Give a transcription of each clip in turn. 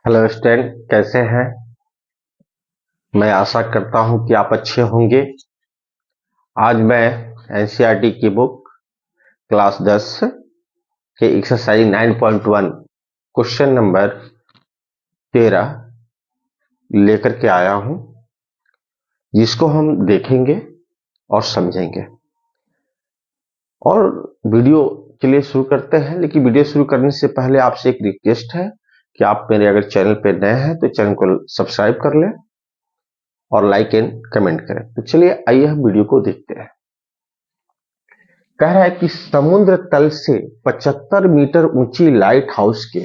Hello student, कैसे हैं? मैं आशा करता हूं कि आप अच्छे होंगे। आज मैं एनसीईआरटी की बुक क्लास 10 के एक्सरसाइज 9.1 क्वेश्चन नंबर 13 लेकर के आया हूं, जिसको हम देखेंगे और समझेंगे। और वीडियो के लिए शुरू करते हैं, लेकिन वीडियो शुरू करने से पहले आपसे एक रिक्वेस्ट है कि आप मेरे अगर चैनल पर नए हैं तो चैनल को सब्सक्राइब कर लें और लाइक एंड कमेंट करें। तो चलिए आइए हम वीडियो को देखते हैं। कह रहा है कि समुद्र तल से 75 मीटर ऊंची लाइट हाउस के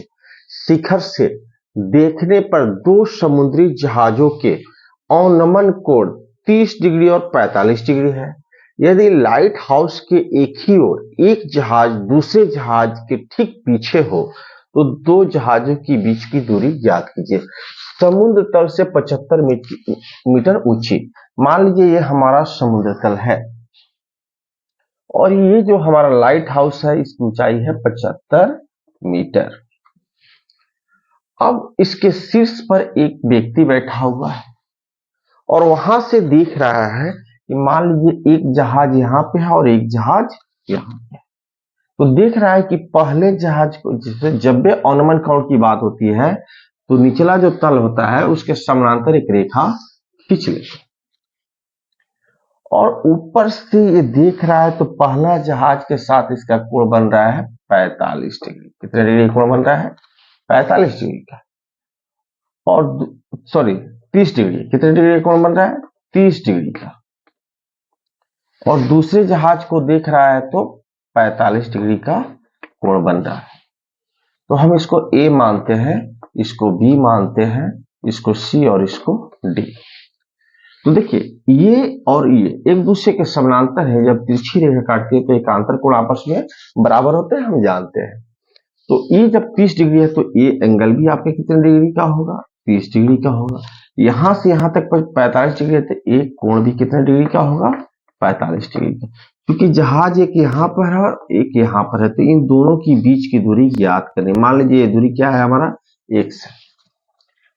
शिखर से देखने पर दो समुद्री जहाजों के अवनमन कोण 30 डिग्री और 45 डिग्री है। यदि लाइट हाउस के एक ही ओर एक जहाज दूसरे जहाज के ठीक पीछे हो तो दो जहाजों के बीच की दूरी ज्ञात कीजिए। समुद्र तल से 75 मीटर ऊंची, मान लीजिए ये हमारा समुद्र तल है और ये जो हमारा लाइट हाउस है इसकी ऊंचाई है 75 मीटर। अब इसके शीर्ष पर एक व्यक्ति बैठा हुआ है और वहां से देख रहा है कि मान लीजिए एक जहाज यहाँ पे है और एक जहाज यहाँ पे है। तो देख रहा है कि पहले जहाज को, जैसे जब भी अवनमन कोण की बात होती है तो निचला जो तल होता है उसके समानांतर एक रेखा खींच लेते, और ऊपर से ये देख रहा है तो पहला जहाज के साथ इसका कोण बन रहा है 45 डिग्री। कितने डिग्री कोण बन रहा है? 45 डिग्री का। और सॉरी 30 डिग्री। कितने डिग्री कोण बन रहा है? 30 डिग्री का। और दूसरे जहाज को देख रहा है तो 45 डिग्री का कोण बन रहा है। तो हम इसको ए मानते हैं, इसको बी मानते हैं, इसको सी और इसको डी। तो देखिए ये और ये एक दूसरे के समानांतर है। जब तिरछी रेखा काटती है तो एकांतर कोण आपस में बराबर होते हैं, हम जानते हैं। तो ये जब 30 डिग्री है तो ये एंगल भी आपके कितने डिग्री का होगा? 30 डिग्री का होगा। यहां से यहां तक 45 डिग्री है तो एक कोण भी कितने डिग्री का होगा? 45 डिग्री का। क्योंकि जहाज एक यहाँ पर है और एक यहाँ पर है तो इन दोनों की बीच की दूरी ज्ञात करनी। मान लीजिए ये दूरी क्या है हमारा? x है।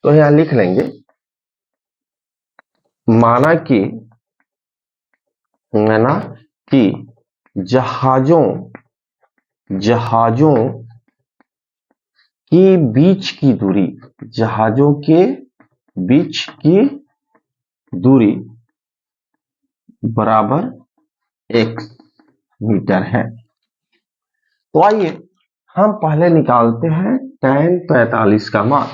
तो यहां लिख लेंगे, माना कि जहाजों के बीच की दूरी, जहाजों के बीच की दूरी बराबर x मीटर है। तो आइए हम पहले निकालते हैं tan 45 का मान।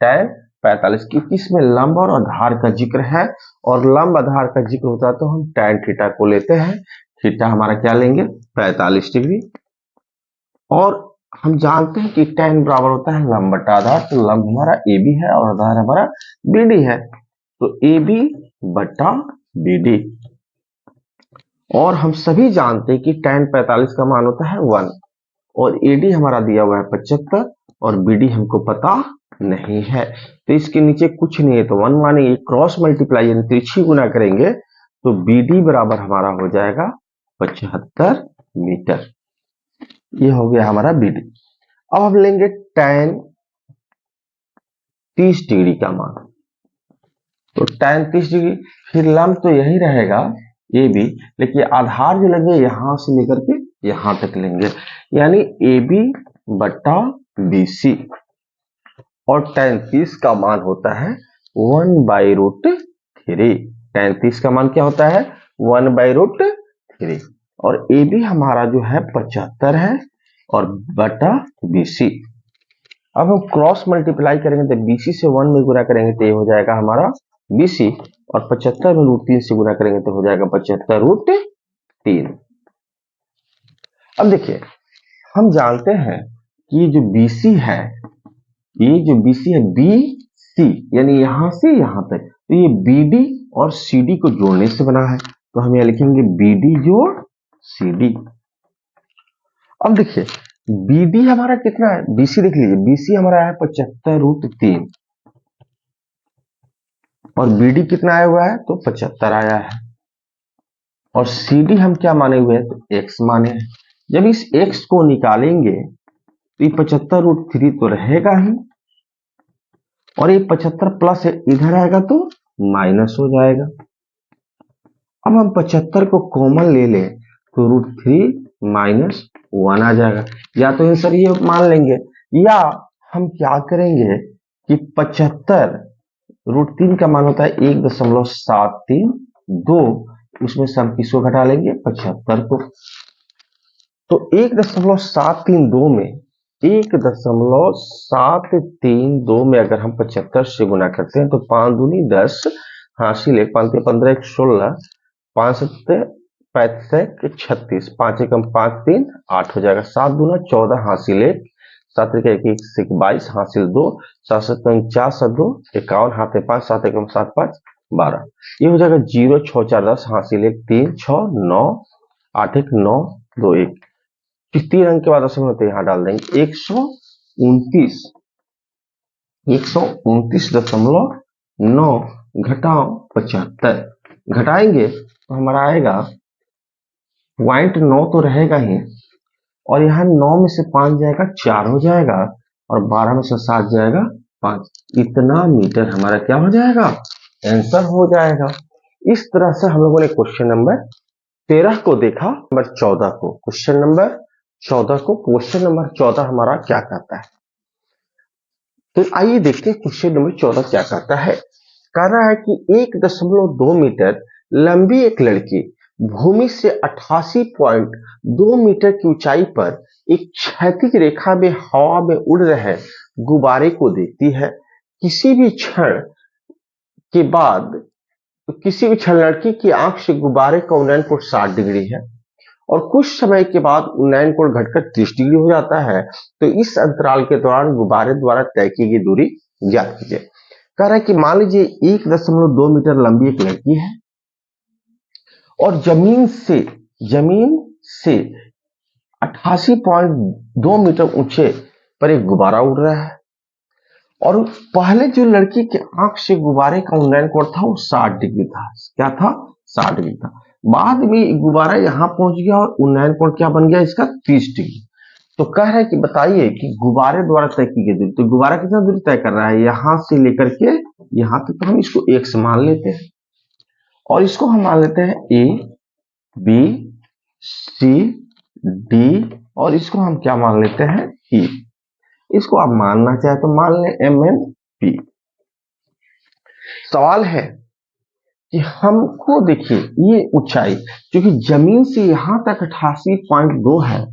tan 45 की इसमें लंब और आधार का जिक्र है, और लंब आधार का जिक्र होता है तो हम tan थीटा को लेते हैं। थीटा हमारा क्या लेंगे? 45 डिग्री। और हम जानते हैं कि tan बराबर होता है लंब बटा आधार। तो लंब हमारा AB है और आधार हमारा BD है, तो AB बटा BD। और हम सभी जानते हैं कि tan 45 का मान होता है 1, और AD हमारा दिया हुआ है 75 और BD हमको पता नहीं है। तो इसके नीचे कुछ नहीं है तो 1 मानेंगे। क्रॉस मल्टीप्लाई यानी तिरछी गुना करेंगे तो BD बराबर हमारा हो जाएगा 75 मीटर। ये हो गया हमारा BD। अब हम लेंगे tan 30 डिग्री का मान। तो tan 30 डिग्री, फिर लंब तो यही रहेगा AB, लेकिन आधार जो लेंगे यहां से लेकर के यहां तक लेंगे, यानी AB बटा BC। और tan 30 का मान होता है 1/√3। tan 30 का मान क्या होता है? 1/√3। और AB हमारा जो है 75 है और बटा BC। अब हम क्रॉस मल्टीप्लाई करेंगे तो BC से 1 में गुणा करेंगे तो ये हो जाएगा हमारा BC, और 75 में √3 से गुणा करेंगे तो हो जाएगा 75√3। अब देखिए हम जानते हैं कि जो BC है, ये जो BC है BC यानी यहां से यहां तक, तो ये BD और CD को जोड़ने से बना है। तो हम यहां लिखेंगे BD जोड़ CD। अब देखिए BD हमारा कितना है? BC देख लीजिए, BC हमारा है 75√3 और BD कितना आया हुआ है? तो 75 आया है। और CD हम क्या माने हुए हैं? तो x माने हैं। जब इस x को निकालेंगे तो ये 75√3 तो रहेगा ही, और ये 75 प्लस इधर आएगा तो माइनस हो जाएगा। अब हम 75 को कॉमन ले लें तो √3 - 1 आ जाएगा। या तो आंसर ये मान लेंगे, या हम क्या करेंगे कि 75 √3 का मान होता है 1.732, उसमें से हम किसको घटा लेंगे 75 को। तो 1.732 में 1.732 में अगर हम 75 से गुना करते हैं तो 5 दूनी 10, हासिल 1 5 15 1 16, 5 7 35 36, 5 एकम 5 3 8 हो जाएगा। 7 दूना 14, हासिल 1, 7 1 1 22, हासिल 2, 7 7 49 2 51, हाथ 5, 7 एकम 7 5 12। ये हो जाएगा 0 6 4 10, हासिल 1 3 6 9 8 1 9 2 1। 3 अंक के बाद दशमलव तो यहाँ डाल देंगे 129.9 घटाओ 75, घटाएंगे तो हमारा आएगा 0.9 तो रहेगा ही, और यहाँ 9 में से 5 जाएगा 4 हो जाएगा, और 12 में से 7 जाएगा 5, इतना मीटर हमारा क्या हो जाएगा, आंसर हो जाएगा। इस तरह से हम लोगों ने क्वेश्चन नंबर 13 को देखा। नंबर 14 को, क्वेश्चन नंबर 14 हमारा क्या कहता है, तो आइए देखते हैं क्वेश्चन नंबर 14 क्या कहता है। कह रहा है कि 1.2 मीटर लंबी एक लड़की भूमि से 88.2 मीटर की ऊंचाई पर एक क्षैतिज रेखा में हवा में उड़ रहे गुब्बारे को देखती है। किसी भी क्षण लड़की की आंख से गुब्बारे का उन्नयन कोण 60 डिग्री है, और कुछ समय के बाद उन्नयन कोण घटकर 30 डिग्री हो जाता है। तो इस अंतराल के दौरान गुब्बारे द्वारा तय की गई दूरी ज्ञात कीजिए। कह रहा है कि मान लीजिए 1.2 मीटर लंबी एक लड़की है, और जमीन से 88.2 मीटर ऊंचे पर एक गुब्बारा उड़ रहा है, और पहले जो लड़की के आंख से गुब्बारे का उन्नयन कोण था वो 60 डिग्री था। क्या था, 60 डिग्री था। बाद में गुब्बारा यहां पहुंच गया और उन्नयन कोण क्या बन गया इसका, 30 डिग्री। तो कह रहा है कि बताइए कि गुब्बारे द्वारा तय की गई दूरी, तो गुब्बारा कितना दूरी तय कर रहा है, यहां से लेकर के यहां तक, तो हम इसको x मान लेते हैं, और इसको हम मान लेते हैं a b c d, और इसको हम क्या मान लेते हैं e। इसको आप मानना चाहे तो मान लें m n p। सवाल है कि हमको देखिए ये ऊंचाई, क्योंकि जमीन से यहां तक 88.2 है,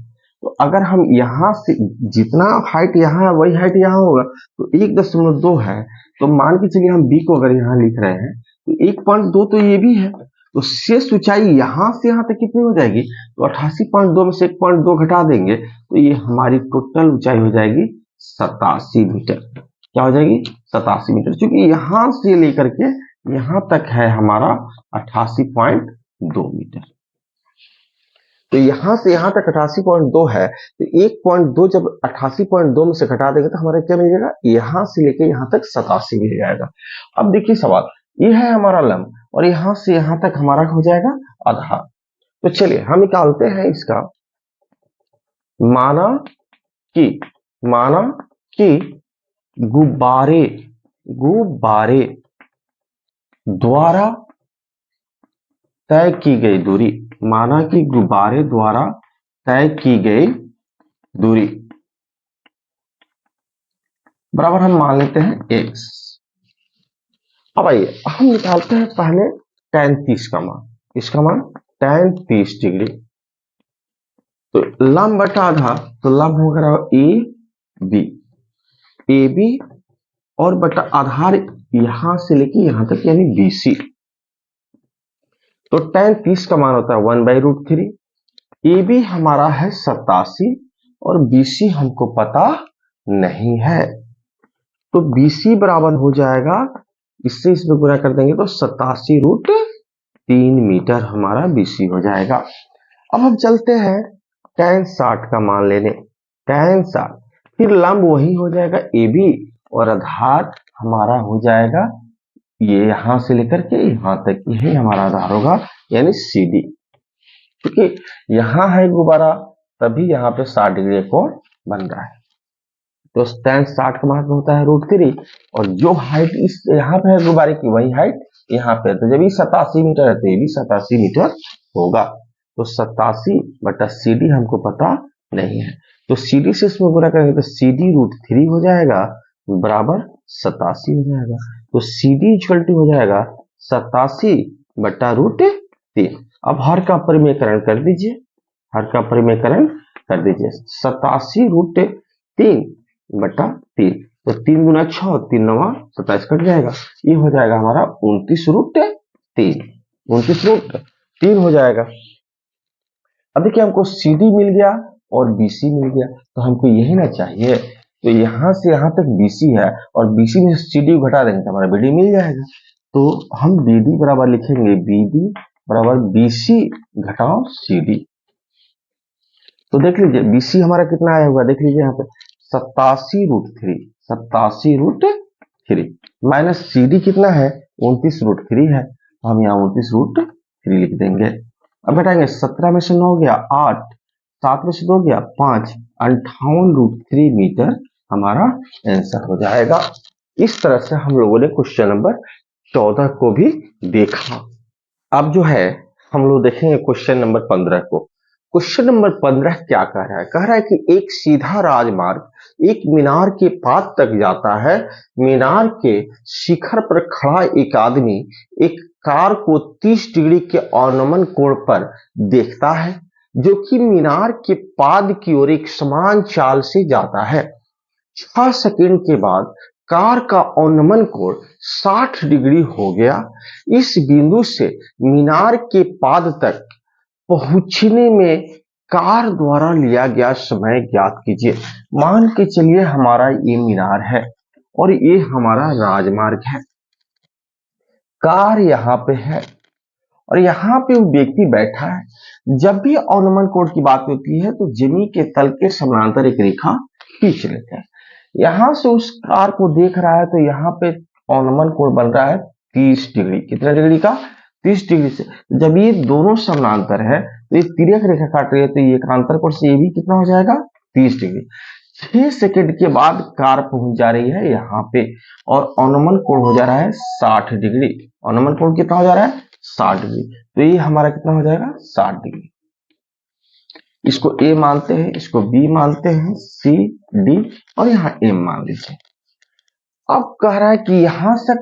तो अगर हम यहां से जितना हाइट यहाँ है वही हाइट यहाँ होगा, तो 1.2 है, तो मान के चलिए हम b को अगर यहाँ लिख रहे हैं तो 1.2 तो ये भी है, तो शेष ऊंचाई यहां से यहाँ तक कितनी हो जाएगी, तो 88.2 में से 1.2 घटा देंगे तो ये हमारी टोटल ऊंचाई हो जाएगी 87 मीटर। क्या हो जाएगी, 87 मीटर, क्योंकि यहां से लेकर के यहां तक है हमारा 88.2 मीटर। तो यहां से यहां तक 88.2 है, तो 1.2 जब 88.2 में से घटा देंगे तो हमारा क्या मिल जाएगा, यहां से लेके यहां तक 87 मिल जाएगा। अब देखिए सवाल, ये है हमारा लंब, और यहां से यहां तक हमारा हो जाएगा आधार। तो चलिए हम निकालते हैं इसका। माना कि गुब्बारे द्वारा तय की गई दूरी, माना कि गुब्बारे द्वारा तय की गई दूरी बराबर हम मान लेते हैं x। अब आइए हम निकालते हैं पहले tan 30 का मान, इसका मान tan 30 डिग्री, तो लंब बटा आधा, तो लंब होगा ए बी और बटा आधार यहां से लेके यहां तक यानी BC। तो tan 30 का मान होता है 1/√3। ए बी हमारा है 87 और BC हमको पता नहीं है, तो BC बराबर हो जाएगा, इससे इसमें गुणा कर देंगे तो 87√3 मीटर हमारा BC हो जाएगा। अब हम चलते हैं tan 60 का मान लेने, tan 60, फिर लंब वही हो जाएगा AB और आधार हमारा हो जाएगा ये यहां से लेकर के यहां तक, यही हमारा आधार होगा यानी CD। क्योंकि यहां है गुब्बारा तभी यहां पे 60 डिग्री कोण बन रहा है। तो tan 60 का मान होता है √3, और जो हाइट इस यहाँ पे है गुब्बारे की वही हाइट यहाँ पे है, तो जब ये 87 मीटर है तो ये भी 87 मीटर होगा। तो 87/CD हमको पता नहीं है, तो CD से इसमें गुणा करेंगे तो CD √3 हो जाएगा बराबर 87 हो जाएगा। तो CD इक्वल टू हो जाएगा 87/√3। अब हर का परिमेयकरण कर दीजिए, हर का परिमेयकरण कर दीजिए। 87√3/3, तो 3 गुना 6, 3 9 27 कट जाएगा, ये हो जाएगा हमारा 29√3, 29√3 हो जाएगा। अब देखिए हमको CD मिल गया और BC मिल गया, तो हमको यही ना चाहिए, तो यहां से यहां तक BC है और BC में CD घटा देंगे तो हमारा BD मिल जाएगा। तो हम BD बराबर लिखेंगे BD बराबर BC घटाओ CD। तो देख लीजिए BC हमारा कितना आया हुआ, देख लीजिए यहाँ पे 87√3, 87√3 माइनस CD कितना है 29√3 है, तो हम यहाँ 29√3 लिख देंगे। अब घटाएंगे 17 में से 9 गया 8, 7 में से 2 गया 5, 58√3 मीटर हमारा आंसर हो जाएगा। इस तरह से हम लोगों ने क्वेश्चन नंबर 14 को भी देखा। अब जो है हम लोग देखेंगे क्वेश्चन नंबर 15 को। क्वेश्चन नंबर 15 क्या कह रहा है, कह रहा है कि एक सीधा राजमार्ग एक मीनार के पाद तक जाता है। मीनार के शिखर पर खड़ा एक आदमी एक कार को 30 डिग्री के अवनमन कोण पर देखता है, जो कि मीनार के पाद की ओर एक समान चाल से जाता है। 6 सेकंड के बाद कार का अवनमन कोण 60 डिग्री हो गया। इस बिंदु से मीनार के पाद तक पहुंचने में कार द्वारा लिया गया समय ज्ञात कीजिए। मान के चलिए हमारा ये मीनार है और ये हमारा राजमार्ग है, कार यहाँ पे है और यहाँ पे वो व्यक्ति बैठा है। जब भी अवनमन कोण की बात होती है तो जमीन के तल के समानांतर एक रेखा खींच लेते हैं। यहां से उस कार को देख रहा है तो यहाँ पे अवनमन कोण बन रहा है 30 डिग्री। कितना डिग्री का? 30 डिग्री से। जब ये दोनों समानांतर है तो ये तिर्यक रेखा काट रही है, तो ये एकांतर कोण से ये भी कितना हो जाएगा 30 डिग्री। 6 सेकंड के बाद कार पहुंच जा रही है यहाँ पे और अवनमन कोण हो जा रहा है 60 डिग्री। अवनमन कोण कितना हो जा रहा है 60 डिग्री, तो ये हमारा कितना हो जाएगा 60 डिग्री। इसको A मानते हैं, इसको B मानते हैं, C D और यहाँ M मान लीजिए। अब कह रहा है कि यहां से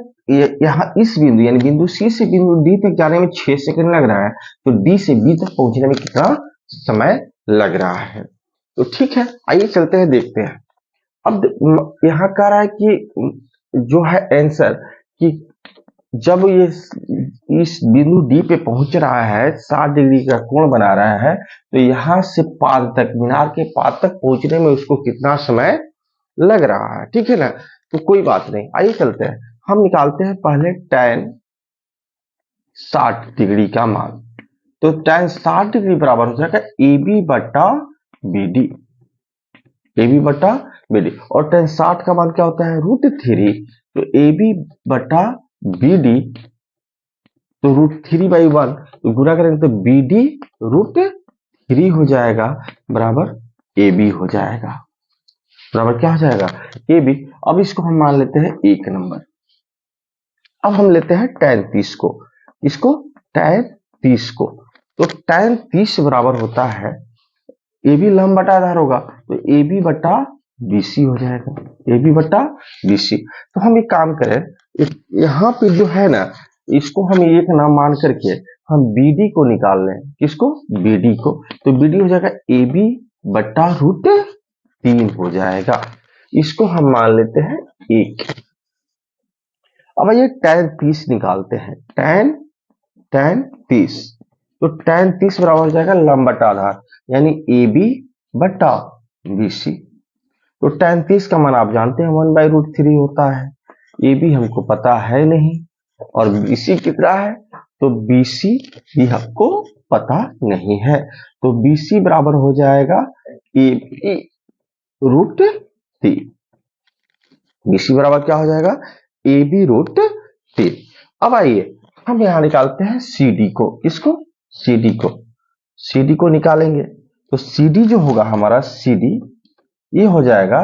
यहाँ इस बिंदु यानी बिंदु C से बिंदु D तक जाने में 6 सेकंड लग रहा है, तो D से B तक पहुंचने में कितना समय लग रहा है। तो ठीक है, आइए चलते हैं देखते हैं। अब यहाँ कह रहा है कि जो है आंसर कि जब ये इस बिंदु D पे पहुंच रहा है 60 डिग्री का कोण बना रहा है, तो यहां से पाद तक मीनार के पाद तक पहुंचने में उसको कितना समय लग रहा है। ठीक है ना, तो कोई बात नहीं, आइए चलते हैं। हम निकालते हैं पहले tan 60 डिग्री का मान। तो tan 60 डिग्री बराबर हो जाएगा AB बटा BD, AB बटा BD, और tan 60 का मान क्या होता है √3, तो AB बटा BD, तो √3/1, तो गुणा करेंगे तो BD √3 हो जाएगा बराबर AB हो जाएगा, बराबर क्या हो जाएगा AB। अब इसको हम मान लेते हैं 1 नंबर। अब हम लेते हैं tan 30 को, इसको tan 30 को, तो tan 30 बराबर होता है AB लंब बटा आधार होगा, तो AB बटा BC हो जाएगा, AB बटा BC। तो हम एक काम करें, यहाँ पे जो है ना इसको हम एक नाम मान करके हम BD को निकाल लें। किसको? BD को। तो BD हो जाएगा AB बटा √3 हो जाएगा, इसको हम मान लेते हैं 1। अब ये tan 30 निकालते हैं, tan 30, तो tan 30 बराबर हो जाएगा लंब बटा आधार यानी AB बटा BC। तो tan 30 का मान आप जानते हैं 1/√3 होता है, AB हमको पता है नहीं और BC कितना है, तो BC भी हमको पता नहीं है, तो BC बराबर हो जाएगा AB √3। BC बराबर क्या हो जाएगा AB √3। अब आइए हम यहां निकालते हैं CD को, किसको? CD को, CD को निकालेंगे तो CD जो होगा हमारा CD ये हो जाएगा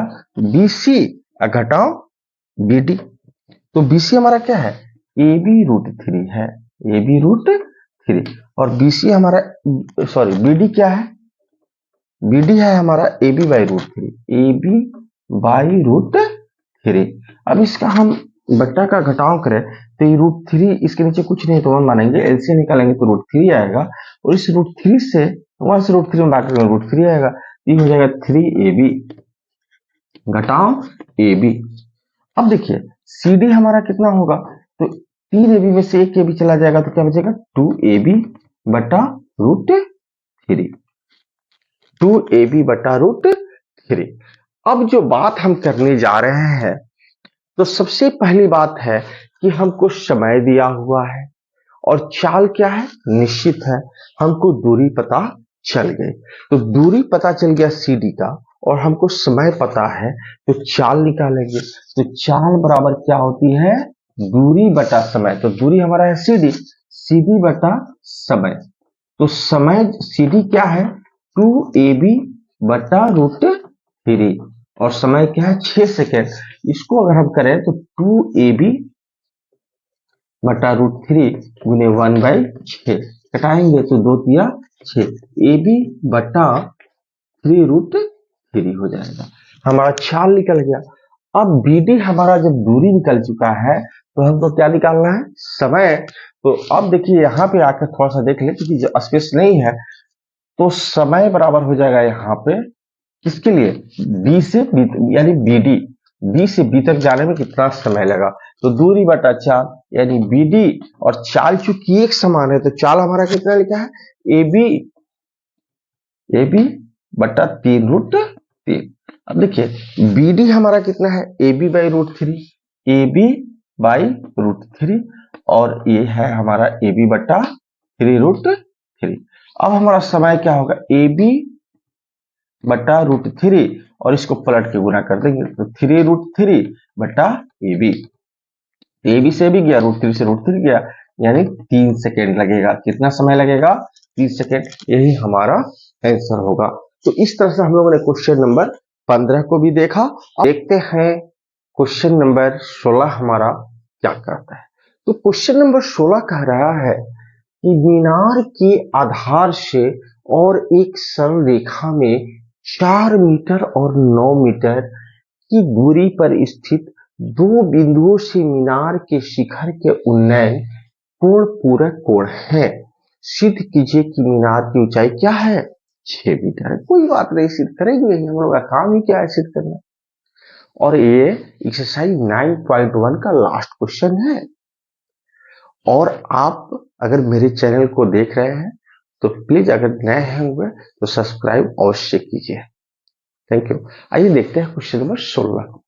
BC घटाओ BD। तो BC हमारा क्या है, AB√3 है, AB√3। और BC हमारा सॉरी BD क्या है, BD है हमारा AB/√3, AB/√3। अब इसका हम बट्टा का घटाव करें तो ये √3 इसके नीचे कुछ नहीं तो 1 मानेंगे, एलसीएम निकालेंगे तो √3 आएगा, और इस √3 से 1 से √3 में बात करेंगे √3 आएगा, ये हो जाएगा 3AB घटाओ AB। अब देखिए CD हमारा कितना होगा, तो 3AB में से 1AB चला जाएगा तो क्या बचेगा 2AB/√3, 2AB/√3। अब जो बात हम करने जा रहे हैं, तो सबसे पहली बात है कि हमको समय दिया हुआ है और चाल क्या है, निश्चित है। हमको दूरी पता चल गई, तो दूरी पता चल गया CD का और हमको समय पता है, तो चाल निकालेंगे। तो चाल बराबर क्या होती है, दूरी बटा समय। तो दूरी हमारा है CD बटा समय। तो समय CD क्या है 2AB/√3 और समय क्या है 6 सेकेंड। इसको अगर हम करें तो 2AB/√3 गुने 1/6 कटाएंगे तो 2 तिया 6, AB/3√3 हो जाएगा। हमारा चाल निकल गया। अब BD हमारा जब दूरी निकल चुका है तो हमको क्या निकालना है, समय। तो अब देखिए यहाँ पे आकर थोड़ा सा देख ले, क्योंकि जो स्पेस नहीं है तो समय बराबर हो जाएगा यहाँ पे किसके लिए, B से B, यानी B से B तक जाने में कितना समय लगा, तो दूरी बटा चाल यानी BD। और चाल चूंकि एक समान है तो चाल हमारा कितना लिखा है AB/3√3। अब देखिए BD हमारा कितना है AB/√3 और ये है हमारा AB/3√3। अब हमारा समय क्या होगा AB/√3 और इसको पलट के गुना कर देंगे तो 3√3/AB। AB से भी गया, √3 से √3 गया, यानी 3 सेकेंड लगेगा। कितना समय लगेगा, 3 सेकेंड। यही हमारा आंसर होगा। तो इस तरह से हम लोगों ने क्वेश्चन नंबर 15 को भी देखा। अब देखते हैं क्वेश्चन नंबर 16 हमारा क्या करता है। तो क्वेश्चन नंबर 16 कह रहा है कि मीनार के आधार से और एक सरल रेखा में 4 मीटर और 9 मीटर की दूरी पर स्थित दो बिंदुओं से मीनार के शिखर के उन्नयन कोण पूरक कोण है। सिद्ध कीजिए कि मीनार की ऊंचाई क्या है, 6 मीटर। कोई बात नहीं, सिद्ध करेंगे, हम लोग का काम ही क्या है, सिद्ध करना। और ये एक्सरसाइज 9.1 का लास्ट क्वेश्चन है। और आप अगर मेरे चैनल को देख रहे हैं तो प्लीज अगर नए होंगे तो सब्सक्राइब अवश्य कीजिए। Thank you. आइए देखते हैं क्वेश्चन नंबर 16 को।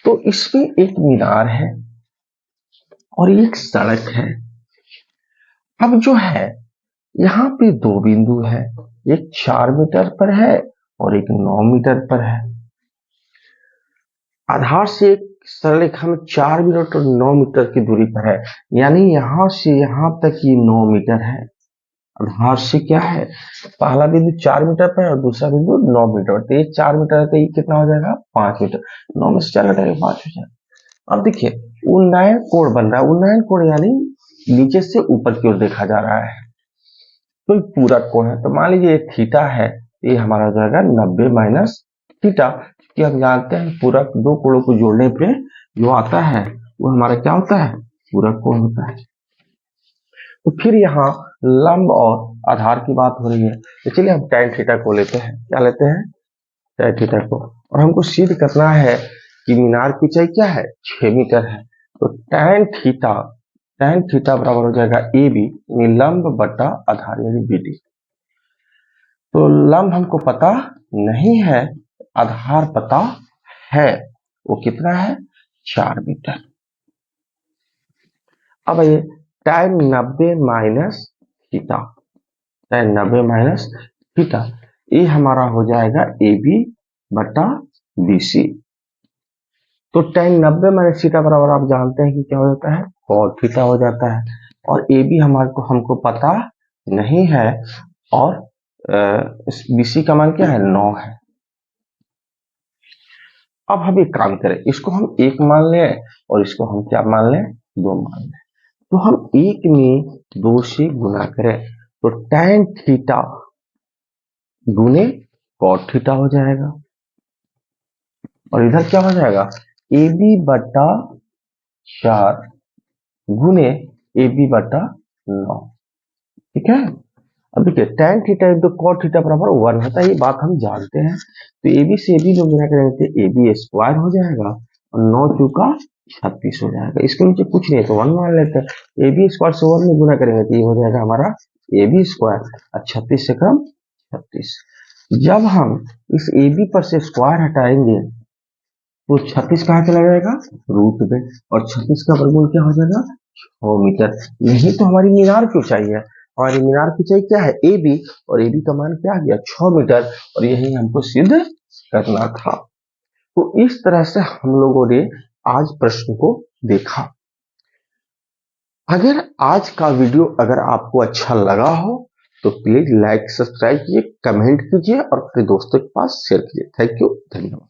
तो इसमें एक मीनार है और एक सड़क है। अब जो है यहाँ पे दो बिंदु है, एक 4 मीटर पर है और एक 9 मीटर पर है। आधार से एक सरल रेखा में 4 मीटर और 9 मीटर की दूरी पर है, यानी यहां से यहां तक ये 9 मीटर है। आधार से क्या है, पहला बिंदु 4 मीटर पर है और दूसरा बिंदु 9 मीटर। तो ये 4 मीटर है तो ये कितना हो जाएगा 5 मीटर। 9 में से 4 घटाएंगे 5 हो जाएगा। अब देखिए उन्नयन कोण बन रहा है, उन्नयन कोण यानी नीचे से ऊपर की ओर देखा जा रहा है, तो पूरक कोण है। तो मान लीजिए थीटा है, ये हमारा हो जाएगा 90 माइनस थीटा, क्योंकि हम जानते हैं पूरक दो कोणों को जोड़ने पे जो आता है वो हमारा क्या होता है, पूरक कोण होता है। तो फिर यहाँ लंब और आधार की बात हो रही है, तो चलिए हम tan थीटा को लेते हैं। क्या लेते हैं, tan थीटा को। और हमको सिद्ध करना है कि मीनार की ऊंचाई क्या है, 6 मीटर है। तो tan थीटा बराबर हो जाएगा AB लंब बटा आधार यानी BD। तो लंब हमको पता नहीं है, आधार पता है, वो कितना है 4 मीटर। अब ये tan 90 minus theta, tan 90 minus theta, ये हमारा हो जाएगा AB बटा BC। तो tan 90 माइनस थीटा बराबर आप जानते हैं कि क्या हो जाता है, cot थीटा हो जाता है। और AB हमको पता नहीं है और BC का मान क्या है 9 है। अब हम एक काम करें, इसको हम 1 मान लें और इसको हम क्या मान लें, 2 मान लें। तो हम 1 में 2 से गुना करें तो tan थीटा गुने cot थीटा हो जाएगा, और इधर क्या हो जाएगा, AB बटा 4 गुने AB बटा 9। ठीक है, अब देखिए tan theta into cot theta बराबर 1 होता है, ये बात हम जानते हैं। तो AB से AB में गुना करेंगे तो AB स्क्वायर हो जाएगा और 9 चौका 36 हो जाएगा। इसके नीचे कुछ नहीं है तो 1 मान लेते हैं। AB स्क्वायर से 1 में गुना करेंगे तो ये हो जाएगा हमारा AB स्क्वायर और 36 से कम 36। जब हम इस AB पर से स्क्वायर हटाएंगे तो 36 कहाँ चला जाएगा, रूट में, और 36 का वर्गमूल क्या हो जाएगा, 6 मीटर। यही तो हमारी मीनार की ऊंचाई है। हमारी मीनार की ऊंचाई क्या है, AB, और AB का मान क्या आ गया, 6 मीटर, और यही हमको सिद्ध करना था। तो इस तरह से हम लोगों ने आज प्रश्न को देखा। अगर आज का वीडियो अगर आपको अच्छा लगा हो तो प्लीज लाइक सब्सक्राइब कीजिए, कमेंट कीजिए और अपने दोस्तों के पास शेयर कीजिए। थैंक यू, धन्यवाद।